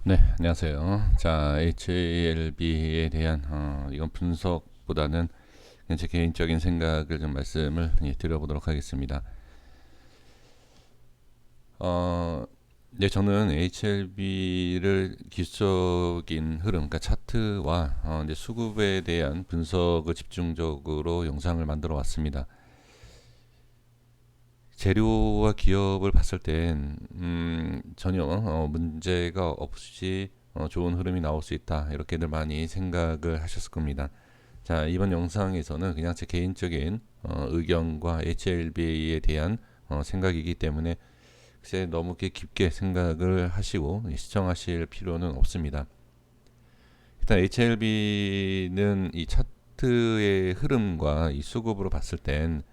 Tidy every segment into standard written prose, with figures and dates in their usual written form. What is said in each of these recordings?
네, 안녕하세요. 자, HLB에 대한 이건 분석보다는 그냥 제 개인적인 생각을 좀 말씀을 드려보도록 하겠습니다. 어, 네, 저는 HLB를 기술적인 흐름, 그러니까 차트와 이제 수급에 대한 분석을 집중적으로 영상을 만들어 왔습니다. 재료와 기업을 봤을 땐 전혀 문제가 없이 좋은 흐름이 나올 수 있다 이렇게들 많이 생각을 하셨을 겁니다. 자, 이번 영상에서는 그냥 제 개인적인 의견과 HLB에 대한 생각이기 때문에 글쎄 너무 이렇게 깊게 생각을 하시고 시청하실 필요는 없습니다. 일단 HLB는 이 차트의 흐름과 이 수급으로 봤을 땐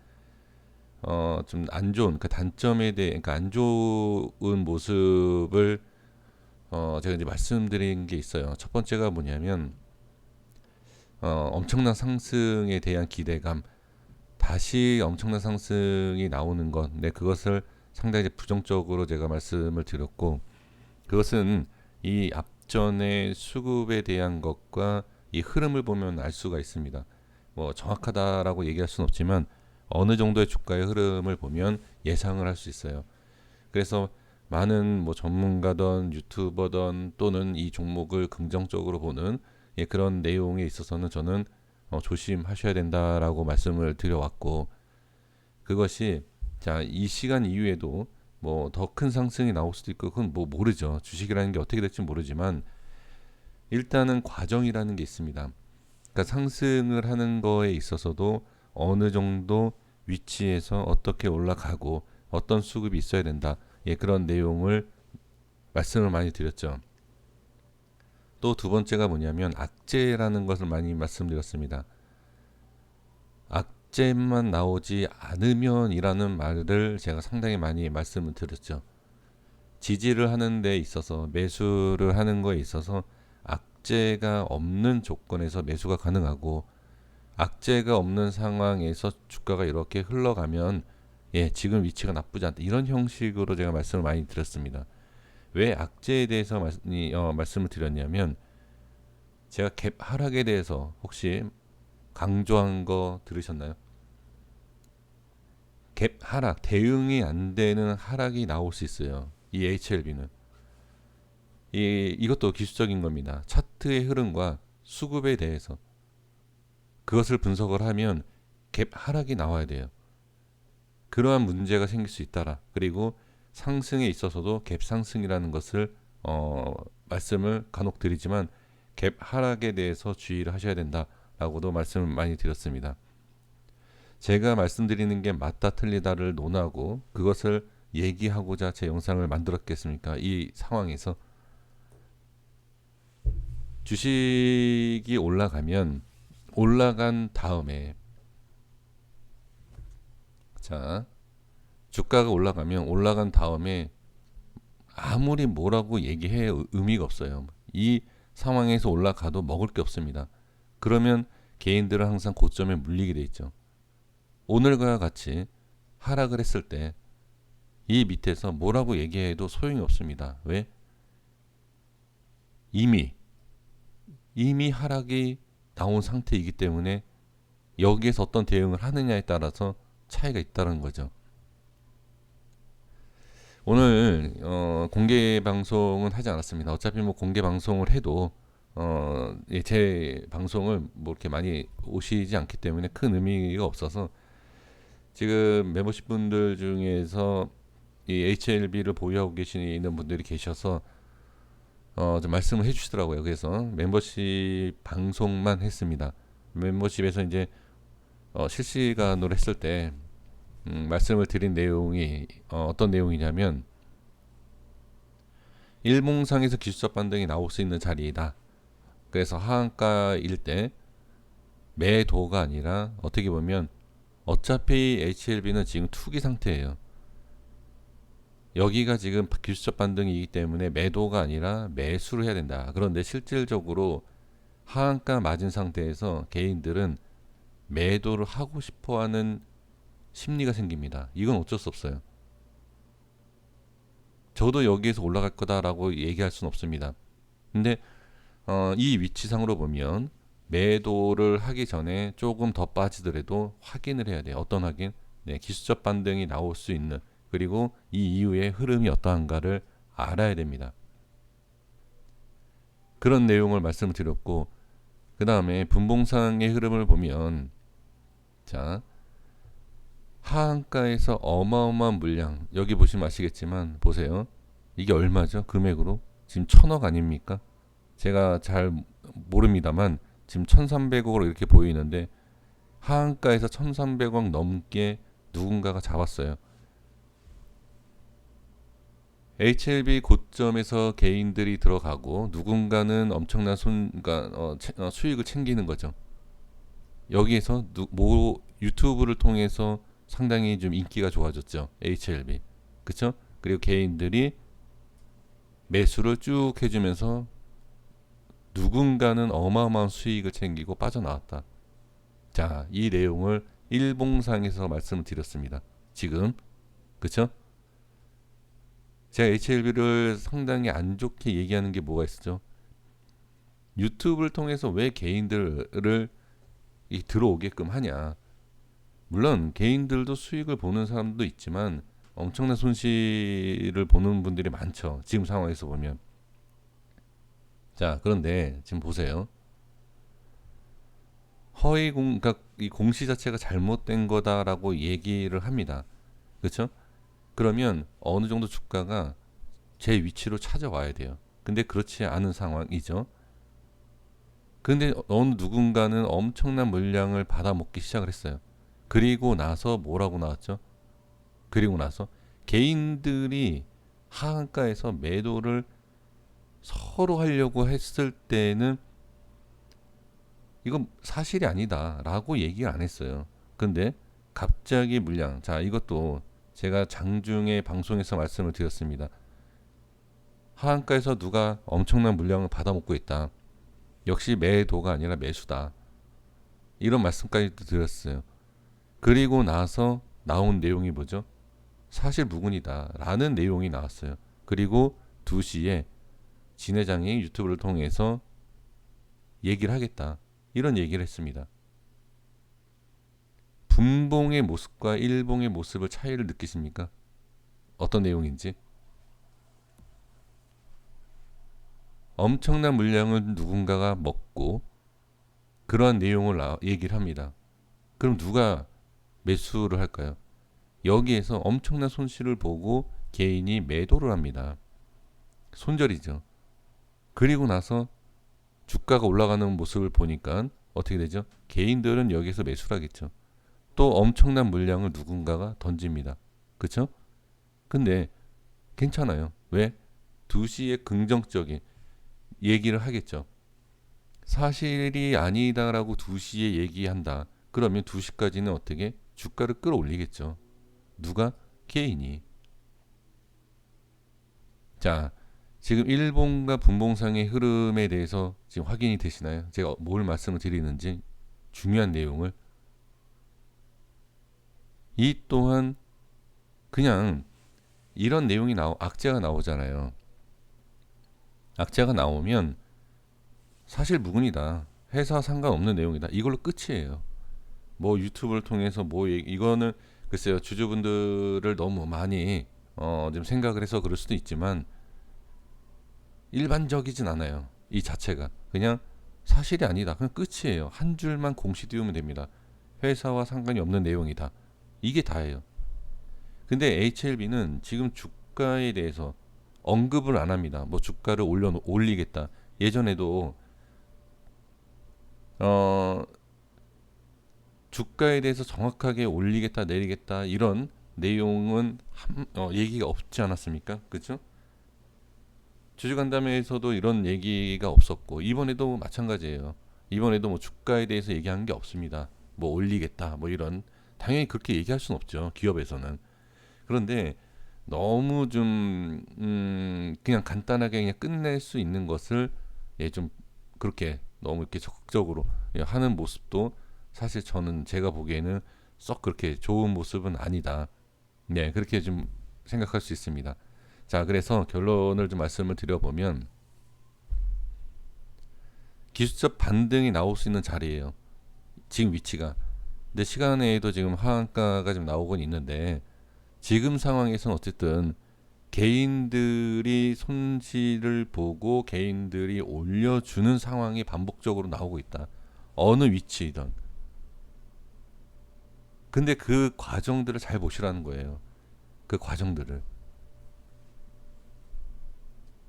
좀 안 좋은 그 단점에 대해 그러니까 안 좋은 모습을 제가 이제 말씀드린 게 있어요. 첫 번째가 뭐냐면 엄청난 상승에 대한 기대감, 다시 엄청난 상승이 나오는 것, 네, 그것을 상당히 부정적으로 제가 말씀을 드렸고, 그것은 이 앞전의 수급에 대한 것과 이 흐름을 보면 알 수가 있습니다. 뭐 정확하다라고 얘기할 수는 없지만 어느 정도의 주가의 흐름을 보면 예상을 할 수 있어요. 그래서 많은 뭐 전문가든 유튜버든 또는 이 종목을 긍정적으로 보는 그런 내용에 있어서는 저는 조심하셔야 된다라고 말씀을 드려왔고, 그것이 자, 이 시간 이후에도 뭐 더 큰 상승이 나올 수도 있고 그건 뭐 모르죠. 주식이라는 게 어떻게 될지 모르지만 일단은 과정이라는 게 있습니다. 그러니까 상승을 하는 거에 있어서도 어느 정도 위치에서 어떻게 올라가고 어떤 수급이 있어야 된다. 그런 내용을 말씀을 많이 드렸죠. 또 두 번째가 뭐냐면 악재라는 것을 많이 말씀드렸습니다. 악재만 나오지 않으면이라는 말을 제가 상당히 많이 말씀을 드렸죠. 지지를 하는 데 있어서 매수를 하는 거에 있어서 악재가 없는 조건에서 매수가 가능하고 악재가 없는 상황에서 주가가 이렇게 흘러가면 지금 위치가 나쁘지 않다. 이런 형식으로 제가 말씀을 많이 드렸습니다. 왜 악재에 대해서 말씀을 드렸냐면 제가 갭 하락에 대해서 혹시 강조한 거 들으셨나요? 갭 하락, 대응이 안 되는 하락이 나올 수 있어요. 이 HLB는. 이것도 기술적인 겁니다. 차트의 흐름과 수급에 대해서 그것을 분석을 하면 갭 하락이 나와야 돼요. 그러한 문제가 생길 수 있다라. 그리고 상승에 있어서도 갭 상승이라는 것을 말씀을 간혹 드리지만 갭 하락에 대해서 주의를 하셔야 된다라고도 말씀을 많이 드렸습니다. 제가 말씀드리는 게 맞다 틀리다를 논하고 그것을 얘기하고자 제 영상을 만들었겠습니까? 이 상황에서 주식이 올라가면 올라간 다음에 자, 주가가 올라가면 올라간 다음에 아무리 뭐라고 얘기해 의미가 없어요. 이 상황에서 올라가도 먹을 게 없습니다. 그러면 개인들은 항상 고점에 물리게 돼 있죠. 오늘과 같이 하락을 했을 때 이 밑에서 뭐라고 얘기해도 소용이 없습니다. 왜? 이미 하락이 나온 상태이기 때문에 여기에서 어떤 대응을 하느냐에 따라서 차이가 있다는 거죠. 오늘 공개 방송은 하지 않았습니다. 어차피 뭐 공개 방송을 해도 제 방송을 뭐 이렇게 많이 오시지 않기 때문에 큰 의미가 없어서 지금 멤버십 분들 중에서 이 HLB를 보유하고 계시는 분들이 계셔서 좀 말씀을 해주시더라고요. 그래서 멤버십 방송만 했습니다. 멤버십에서 이제 실시간으로 했을 때 말씀을 드린 내용이 어떤 내용이냐면 일봉상에서 기술적 반등이 나올 수 있는 자리이다. 그래서 하한가일 때 매도가 아니라 어떻게 보면 어차피 HLB는 지금 투기 상태예요. 여기가 지금 기술적 반등이기 때문에 매도가 아니라 매수를 해야 된다. 그런데 실질적으로 하한가 맞은 상태에서 개인들은 매도를 하고 싶어하는 심리가 생깁니다. 이건 어쩔 수 없어요. 저도 여기에서 올라갈 거다라고 얘기할 수는 없습니다. 근데 이 위치상으로 보면 매도를 하기 전에 조금 더 빠지더라도 확인을 해야 돼요. 어떤 확인? 네, 기술적 반등이 나올 수 있는, 그리고 이 이후에 흐름이 어떠한가를 알아야 됩니다. 그런 내용을 말씀을 드렸고, 그 다음에 분봉상의 흐름을 보면, 자, 하한가에서 어마어마한 물량, 여기 보시면 아시겠지만 보세요. 이게 얼마죠? 금액으로 지금 1,000억 아닙니까? 제가 잘 모릅니다만 지금 1,300억으로 이렇게 보이는데, 하한가에서 1,300억 넘게 누군가가 잡았어요. HLB 고점에서 개인들이 들어가고 누군가는 엄청난 그러니까 수익을 챙기는 거죠. 여기에서 유튜브를 통해서 상당히 좀 인기가 좋아졌죠. HLB. 그쵸? 그리고 개인들이 매수를 쭉 해주면서 누군가는 어마어마한 수익을 챙기고 빠져나왔다. 자, 이 내용을 일봉상에서 말씀을 드렸습니다. 지금. 그쵸? 제가 HLB를 상당히 안 좋게 얘기하는 게 뭐가 있었죠? 유튜브를 통해서 왜 개인들을 들어오게끔 하냐. 물론 개인들도 수익을 보는 사람도 있지만 엄청난 손실을 보는 분들이 많죠. 지금 상황에서 보면. 자, 그런데 지금 보세요. 그러니까 이 공시 자체가 잘못된 거다라고 얘기를 합니다. 그렇죠? 그러면 어느 정도 주가가 제 위치로 찾아와야 돼요. 근데 그렇지 않은 상황이죠. 근데 어느 누군가는 엄청난 물량을 받아먹기 시작을 했어요. 그리고 나서 뭐라고 나왔죠? 그리고 나서 개인들이 하한가에서 매도를 서로 하려고 했을 때는 이건 사실이 아니다라고 얘기를 안 했어요. 근데 갑자기 물량, 자, 이것도 제가 장중에 방송에서 말씀을 드렸습니다. 하한가에서 누가 엄청난 물량을 받아먹고 있다. 역시 매도가 아니라 매수다. 이런 말씀까지 드렸어요. 그리고 나서 나온 내용이 뭐죠? 사실 무근이다 라는 내용이 나왔어요. 그리고 2시에 진 회장이 유튜브를 통해서 얘기를 하겠다, 이런 얘기를 했습니다. 분봉의 모습과 일봉의 모습을 차이를 느끼십니까? 어떤 내용인지. 엄청난 물량을 누군가가 먹고 그러한 내용을 얘기를 합니다. 그럼 누가 매수를 할까요? 여기에서 엄청난 손실을 보고 개인이 매도를 합니다. 손절이죠. 그리고 나서 주가가 올라가는 모습을 보니까 어떻게 되죠? 개인들은 여기서 매수를 하겠죠. 또 엄청난 물량을 누군가가 던집니다. 그렇죠? 근데 괜찮아요. 왜? 2시에 긍정적인 얘기를 하겠죠. 사실이 아니다라고 2시에 얘기한다. 그러면 2시까지는 어떻게? 주가를 끌어올리겠죠. 누가? 개인이. 자, 지금 일봉과 분봉상의 흐름에 대해서 지금 확인이 되시나요? 제가 뭘 말씀을 드리는지 중요한 내용을. 이 또한 그냥 이런 내용이 악재가 나오잖아요. 악재가 나오면 사실 무근이다, 회사 상관없는 내용이다, 이걸로 끝이에요. 뭐 유튜브를 통해서 이거는 글쎄요, 주주분들을 너무 많이 좀 생각을 해서 그럴 수도 있지만 일반적이진 않아요. 이 자체가 그냥 사실이 아니다, 그냥 끝이에요. 한 줄만 공시 띄우면 됩니다. 회사와 상관이 없는 내용이다, 이게 다예요. 근데 HLB는 지금 주가에 대해서 언급을 안 합니다. 뭐 주가를 올리겠다. 예전에도 주가에 대해서 정확하게 올리겠다 내리겠다 이런 내용은 얘기가 없지 않았습니까? 그렇죠? 주주간담회에서도 이런 얘기가 없었고, 이번에도 마찬가지예요. 이번에도 뭐 주가에 대해서 얘기한 게 없습니다. 뭐 올리겠다 뭐 이런, 당연히 그렇게 얘기할 수는 없죠, 기업에서는. 그런데 너무 좀 그냥 간단하게 그냥 끝낼 수 있는 것을 좀 그렇게 너무 이렇게 적극적으로 하는 모습도 사실 저는 제가 보기에는 썩 그렇게 좋은 모습은 아니다. 네, 그렇게 좀 생각할 수 있습니다. 자, 그래서 결론을 좀 말씀을 드려보면, 기술적 반등이 나올 수 있는 자리예요. 지금 위치가. 근데 시간에도 지금 하한가가 좀 나오곤 있는데 지금 상황에서는 어쨌든 개인들이 손실을 보고 개인들이 올려주는 상황이 반복적으로 나오고 있다. 어느 위치이든. 근데 그 과정들을 잘 보시라는 거예요. 그 과정들을.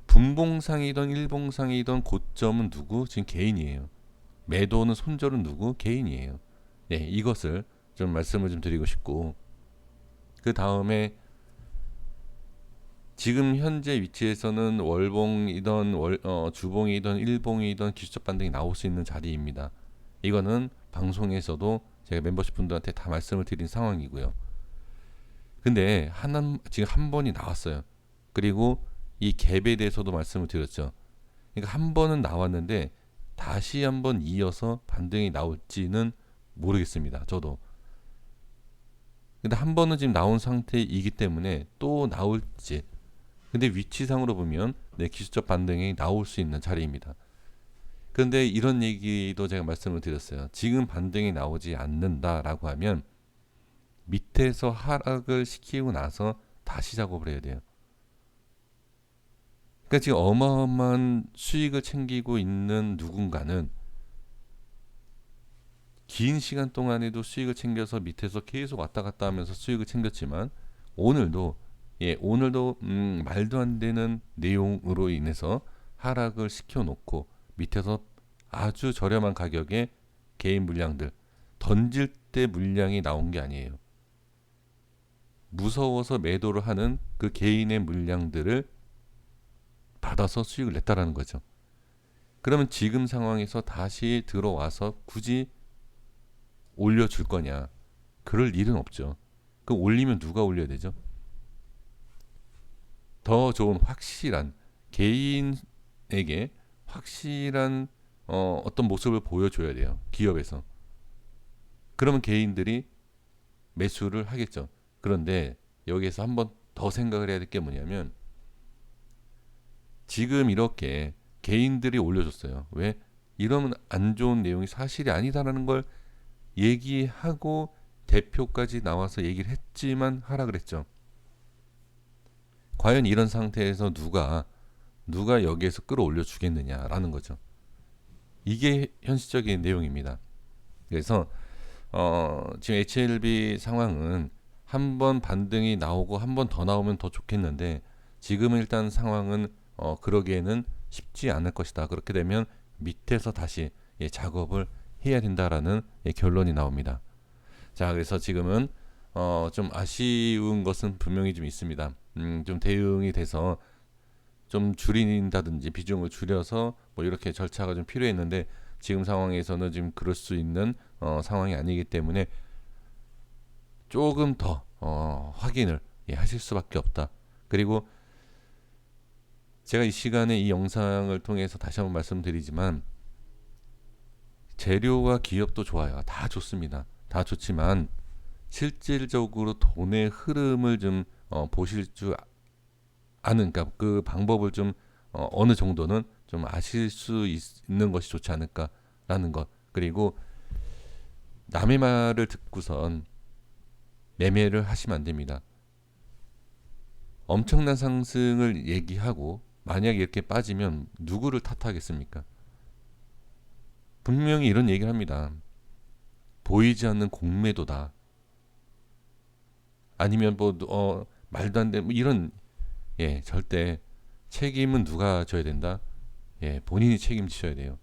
분봉상이든 일봉상이든 고점은 누구? 지금 개인이에요. 매도는 손절은 누구? 개인이에요. 네, 이것을 좀 말씀을 좀 드리고 싶고, 그 다음에 지금 현재 위치에서는 월봉이든 주봉이든 일봉이든 기술적 반등이 나올 수 있는 자리입니다. 이거는 방송에서도 제가 멤버십 분들한테 다 말씀을 드린 상황이고요. 근데 지금 한 번이 나왔어요. 그리고 이 갭에 대해서도 말씀을 드렸죠. 그러니까 한 번은 나왔는데 다시 한 번 이어서 반등이 나올지는 모르겠습니다. 저도. 근데 한 번은 지금 나온 상태이기 때문에 또 나올지. 근데 위치상으로 보면 기술적 반등이 나올 수 있는 자리입니다. 그런데 이런 얘기도 제가 말씀을 드렸어요. 지금 반등이 나오지 않는다라고 하면 밑에서 하락을 시키고 나서 다시 작업을 해야 돼요. 그러니까 지금 어마어마한 수익을 챙기고 있는 누군가는 긴 시간 동안에도 수익을 챙겨서 밑에서 계속 왔다 갔다 하면서 수익을 챙겼지만 오늘도 말도 안 되는 내용으로 인해서 하락을 시켜놓고 밑에서 아주 저렴한 가격에 개인 물량들 던질 때 물량이 나온 게 아니에요. 무서워서 매도를 하는 그 개인의 물량들을 받아서 수익을 냈다라는 거죠. 그러면 지금 상황에서 다시 들어와서 굳이 올려줄 거냐? 그럴 일은 없죠. 그럼 올리면 누가 올려야 되죠? 더 좋은 확실한 개인에게 확실한 어떤 모습을 보여줘야 돼요. 기업에서. 그러면 개인들이 매수를 하겠죠. 그런데 여기에서 한번 더 생각을 해야 될 게 뭐냐면 지금 이렇게 개인들이 올려줬어요. 왜? 이러면 안 좋은 내용이 사실이 아니다라는 걸 얘기하고 대표까지 나와서 얘기를 했지만 하락을 했죠. 과연 이런 상태에서 누가 여기에서 끌어올려 주겠느냐라는 거죠. 이게 현실적인 내용입니다. 그래서 지금 HLB 상황은 한 번 반등이 나오고 한 번 더 나오면 더 좋겠는데 지금은 일단 상황은 그러기에는 쉽지 않을 것이다. 그렇게 되면 밑에서 다시 작업을 해야 된다라는 결론이 나옵니다. 자, 그래서 지금은 좀 아쉬운 것은 분명히 좀 있습니다. 좀 대응이 돼서 좀 줄인다든지 비중을 줄여서 뭐 이렇게 절차가 좀 필요했는데 지금 상황에서는 지금 그럴 수 있는 상황이 아니기 때문에 조금 더 확인을 하실 수밖에 없다. 그리고 제가 이 시간에 이 영상을 통해서 다시 한번 말씀드리지만 재료와 기업도 좋아요. 다 좋습니다. 다 좋지만 실질적으로 돈의 흐름을 좀 보실 줄 아는, 그러니까 그 방법을 좀 어느 정도는 좀 아실 수 있는 것이 좋지 않을까라는 것. 그리고 남의 말을 듣고선 매매를 하시면 안 됩니다. 엄청난 상승을 얘기하고 만약에 이렇게 빠지면 누구를 탓하겠습니까? 분명히 이런 얘기를 합니다. 보이지 않는 공매도다. 아니면 뭐 말도 안 되는 뭐 이런 절대 책임은 누가 져야 된다? 본인이 책임지셔야 돼요.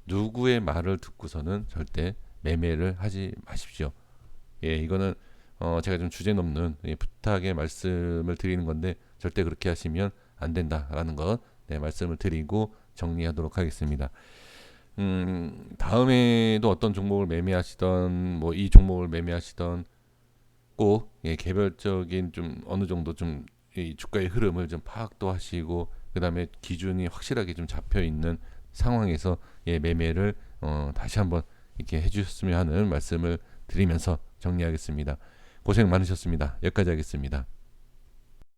누구의 말을 듣고서는 절대 매매를 하지 마십시오. 이거는 제가 좀 주제 넘는 부탁의 말씀을 드리는 건데 절대 그렇게 하시면 안 된다라는 것 말씀을 드리고 정리하도록 하겠습니다. 다음에도 어떤 종목을 매매하시던 뭐 이 종목을 매매하시던 꼭 개별적인 좀 어느 정도 좀 이 주가의 흐름을 좀 파악도 하시고 그 다음에 기준이 확실하게 좀 잡혀 있는 상황에서 매매를 다시 한번 이렇게 해주셨으면 하는 말씀을 드리면서 정리하겠습니다. 고생 많으셨습니다. 여기까지 하겠습니다.